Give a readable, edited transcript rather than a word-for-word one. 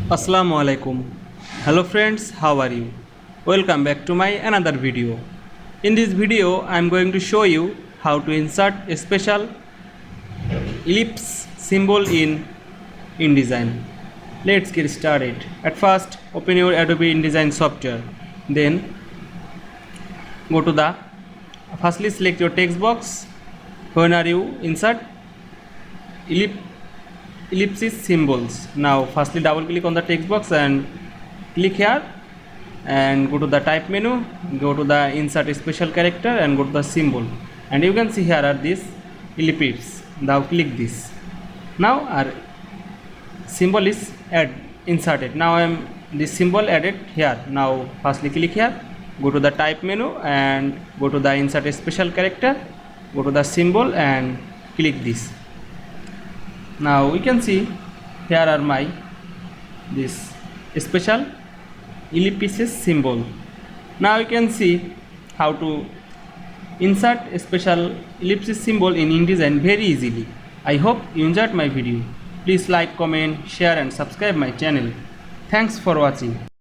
Assalamu Walaikum. Hello friends, how are you? Welcome back to my another video. In this video I am going to show you how to insert a special ellipse symbol in InDesign. Let's get started. At first open your Adobe InDesign software. Then go to the firstly select your text box. When are you insert ellipsis symbols. Now firstly double click on the text box and click here and go to the type menu, go to the insert special character and go to the symbol, and you can see here are this ellipse. Now click this. Now our symbol is inserted. Now I am this symbol added here. Now firstly click here, go to the type menu and go to the insert special character, go to the symbol and click this. Now we can see here are my this special ellipsis symbol. Now you can see how to insert a special ellipsis symbol in InDesign very easily. I hope you enjoyed my video. Please like, comment, share and subscribe my channel. Thanks for watching.